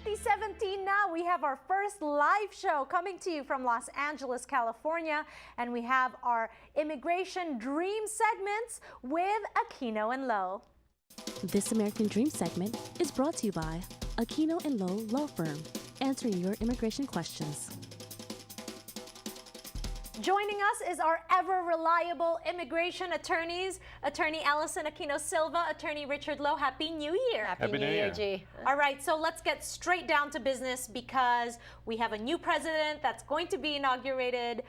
2017 now. We have our first live show coming to you from Los Angeles, California, and we have our Immigration Dream segments with Aquino and Loew. This American Dream segment is brought to you by Aquino & Loew Law Firm, answering your immigration questions. Joining us is our ever-reliable immigration attorneys, Attorney Allison Aquino Silva, Attorney Richard Loew. Happy New Year. Happy New Year, G. All right, so let's get straight down to business because we have a new president that's going to be inaugurated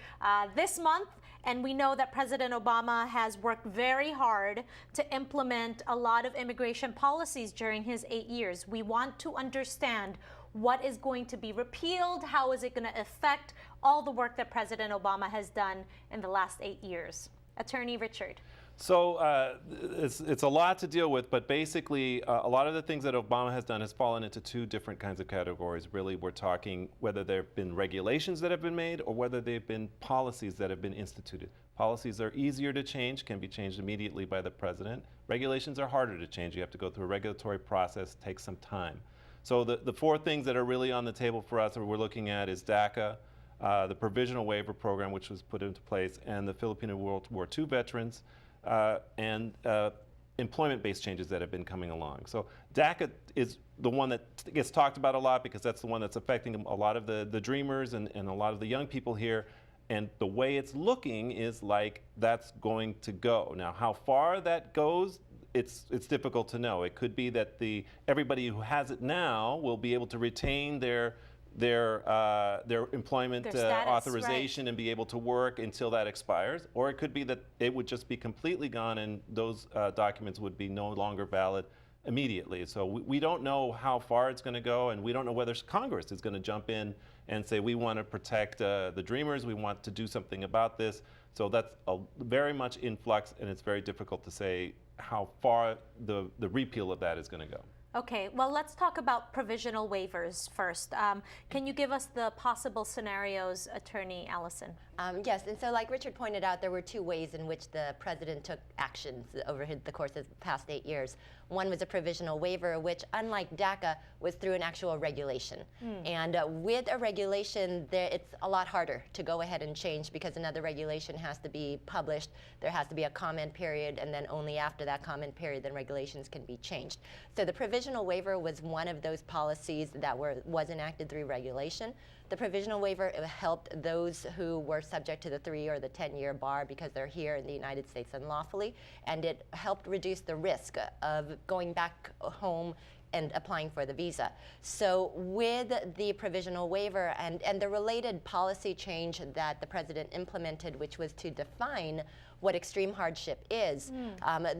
this month. And we know that President Obama has worked very hard to implement a lot of immigration policies during his 8 years. We want to understand what is going to be repealed, how is it going to affect all the work that President Obama has done in the last 8 years. Attorney Richard. So it's a lot to deal with, but basically a lot of the things that Obama has done has fallen into two different kinds of categories. Really, we're talking whether there have been regulations that have been made or whether they've been policies that have been instituted. Policies are easier to change, can be changed immediately by the president. Regulations are harder to change. You have to go through a regulatory process, takes some time. So the four things that are really on the table for us that we're looking at is DACA, the Provisional Waiver program, which was put into place, and the Filipino World War II veterans, and employment-based changes that have been coming along. So DACA is the one that gets talked about a lot because that's the one that's affecting a lot of the dreamers and a lot of the young people here. And the way it's looking is like that's going to go. Now, how far that goes, it's difficult to know. It could be that everybody who has it now will be able to retain their employment status, authorization, right, and be able to work until that expires, or it could be that it would just be completely gone and those documents would be no longer valid immediately. So we don't know how far it's going to go, and we don't know whether Congress is going to jump in and say we want to protect the dreamers, we want to do something about this. So that's very much in flux, and it's very difficult to say how far the repeal of that is going to go. Okay, well, let's talk about provisional waivers first. Can you give us the possible scenarios, Attorney Allison? Yes, and so like Richard pointed out, there were two ways in which the president took actions over the course of the past 8 years. One was a provisional waiver, which, unlike DACA, was through an actual regulation. And with a regulation, it's a lot harder to go ahead and change because another regulation has to be published, there has to be a comment period, and then only after that comment period, then regulations can be changed. So the provisional waiver was one of those policies that was enacted through regulation. The provisional waiver helped those who were subject to the 3 or the 10-year bar because they're here in the United States unlawfully, and it helped reduce the risk of going back home and applying for the visa. So with the provisional waiver and the related policy change that the president implemented, which was to define what extreme hardship is,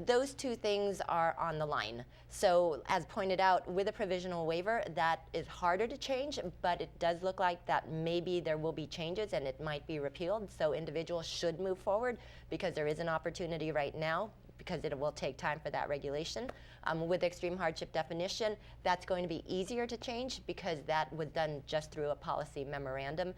those two things are on the line. So as pointed out, with a provisional waiver, that is harder to change, but it does look like that maybe there will be changes and it might be repealed. So individuals should move forward because there is an opportunity right now, because it will take time for that regulation. With extreme hardship definition, that's going to be easier to change because that was done just through a policy memorandum.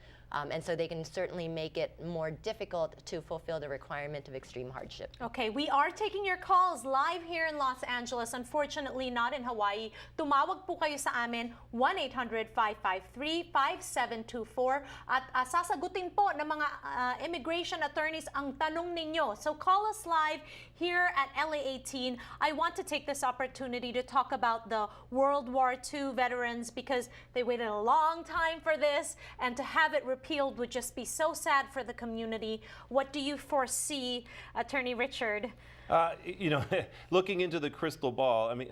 And so they can certainly make it more difficult to fulfill the requirement of extreme hardship. Okay, we are taking your calls live here in Los Angeles. Unfortunately, not in Hawaii. Tumawag po kayo sa amin, 1-800-553-5724. At sasagutin po ng mga immigration attorneys ang tanong ninyo. So call us live here at LA 18. I want to take this opportunity to talk about the World War II veterans because they waited a long time for this, and to have it repealed would just be so sad for the community. What do you foresee, Attorney Richard? You know, looking into the crystal ball, I mean,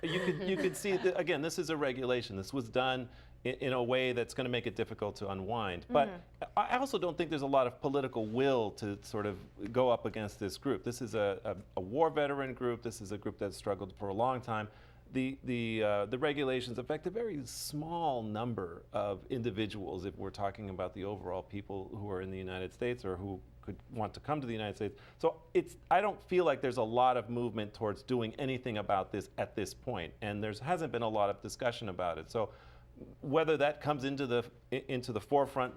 you could see that, again, this is a regulation. This was done in a way that's going to make it difficult to unwind. But I also don't think there's a lot of political will to sort of go up against this group. This is a war veteran group. This is a group that's struggled for a long time. The regulations affect a very small number of individuals if we're talking about the overall people who are in the United States or who could want to come to the United States. So I don't feel like there's a lot of movement towards doing anything about this at this point, and there hasn't been a lot of discussion about it. So whether that comes into the forefront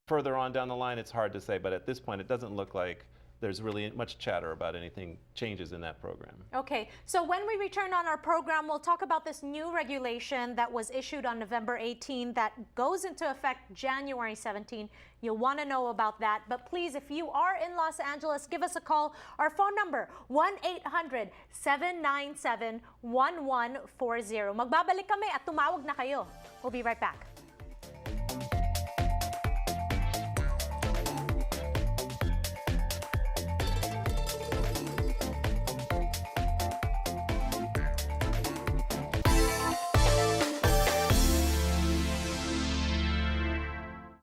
further on down the line, it's hard to say, but at this point it doesn't look like there's really much chatter about anything changes in that program. Okay, so when we return on our program, we'll talk about this new regulation that was issued on November 18 that goes into effect January 17. You'll want to know about that. But please, if you are in Los Angeles, give us a call. Our phone number, 1-800-797-1140. Magbabalik kami at tumawag na kayo. We'll be right back.